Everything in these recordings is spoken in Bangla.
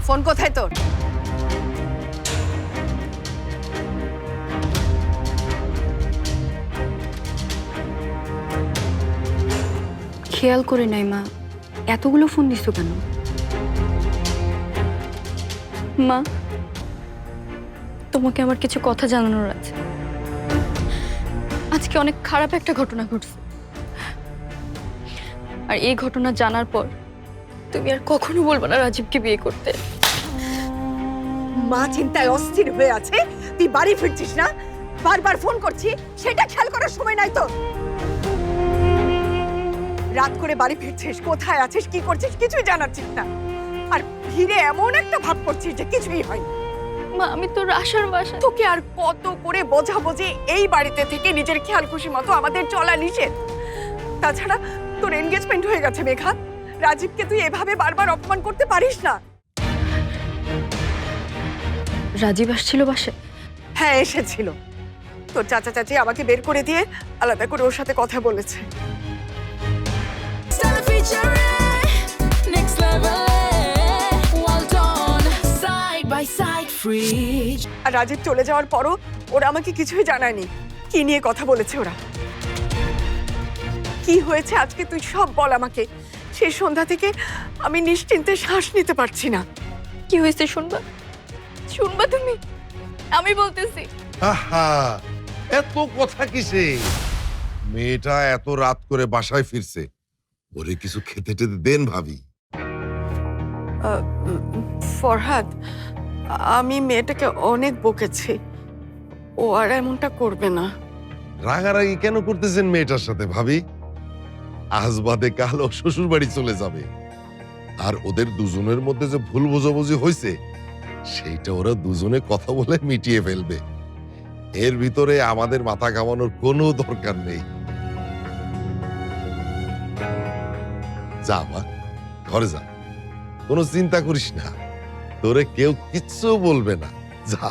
ফোন কোথায় তোর? খেয়াল করে নাই মা, এতগুলো ফোন দিছো কেন? মা, তোমাকে আমার কিছু কথা জানানোর আছে। আজকে অনেক খারাপ একটা ঘটনা ঘটছে, আর এই ঘটনা জানার পর তুমি আর কখনো বলবে না রাজীবকে বিয়ে করতে। মা চিন্তায় অস্থির হয়ে আছে, তুই বাড়ি ফিরছিস না, বারবার ফোন করছি, সেটা খেয়াল করার সময় নাই তো। রাত করে বাড়ি ফিরছিস, কোথায় আছিস, কি করছিস কিছুই জানাচ্ছিস না, আর ফিরে এমন একটা ভাব করছিস যে কিছুই হয়নি। মা, আমি তো রাশার বাসা। তোকে আর কত করে বোঝাবো যে এই বাড়িতে থেকে নিজের খেয়াল খুশি মতো আমাদের চলা নিষেধ। তাছাড়া তোর এনগেজমেন্ট হয়ে গেছে মেঘা, রাজীবকে তুই এভাবে বারবার অপমান করতে পারিস না। রাজীব আসছিল বাসায়? হ্যাঁ এসেছিল, তোর চাচা চাচি আমাকে বের করে দিয়ে আলাদা করে ওর সাথে কথা বলেছে। আর রাজীব চলে যাওয়ার পরও ওরা আমাকে কিছুই জানায়নি। কি নিয়ে কথা বলেছে ওরা, কি হয়েছে আজকে তুই সব বল আমাকে। সেই সন্ধ্যা থেকে আমি নিশ্চিন্তে শ্বাস নিতে পারছি না। কি হয়েছে শুনবা? শুনবা তুমি? আমি বলতেছি। আহা, এত কথা কিসে? মেয়েটা এত রাত করে বাসায় ফিরছে, ওরে কিছু খেতে টেতে দেন ভাবি। ফরহাদ, আমি মেয়েটাকে অনেক বকেছি, ও আর এমনটা করবে না। রাগারাগি কেন করতেছেন মেয়েটার সাথে ভাবি? আজ বাদে কাল ও শ্বশুর বাড়ি চলে যাবে, আর ওদের দুজনের মধ্যে যে ভুল বোঝাবুঝি হয়েছে সেইটা ওরা দুজনে কথা বলে মিটিয়ে ফেলবে। এর ভিতরে আমাদের মাথা ঘামানোর কোনো দরকার নেই। যা মা, ঘরে যা, কোনো চিন্তা করিস না, তোরে কেউ কিচ্ছু বলবে না, যা।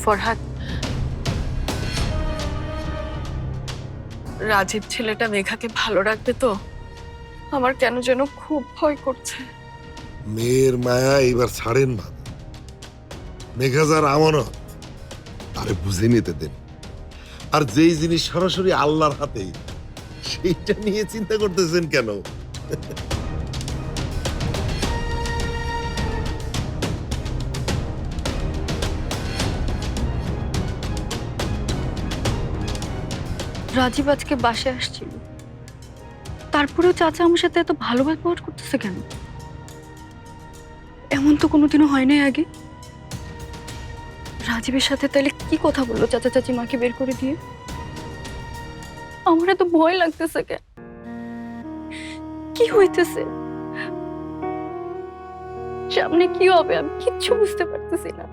ফরহাদ, রাজীব ছেলেটা মেঘাকে ভালো রাখবে তো? আমার কেন যেন খুব ভয় করছে। মেয়ের মায়া এবার ছাড়েন মা, মেঘাজার আমানত, তারে বুঝে নিতে দেন। আর যেই জিনিস সরাসরি আল্লাহর হাতে, সেইটা নিয়ে চিন্তা করতেছেন কেন? রাজীব আজকে বাসায় আসছিল, তারপরেও চাচা আমার সাথে এত ভালো ব্যবহার করতেছে কেন? এমন তো কোনোদিনও হয় নাই আগে। রাজীবের সাথে তাহলে কি কথা বললো চাচা চাচি মাকে বের করে দিয়ে? আমার এত ভয় লাগতেছে কেন? কি হইতেছে? সামনে কি হবে আমি কিচ্ছু বুঝতে পারতেছি না।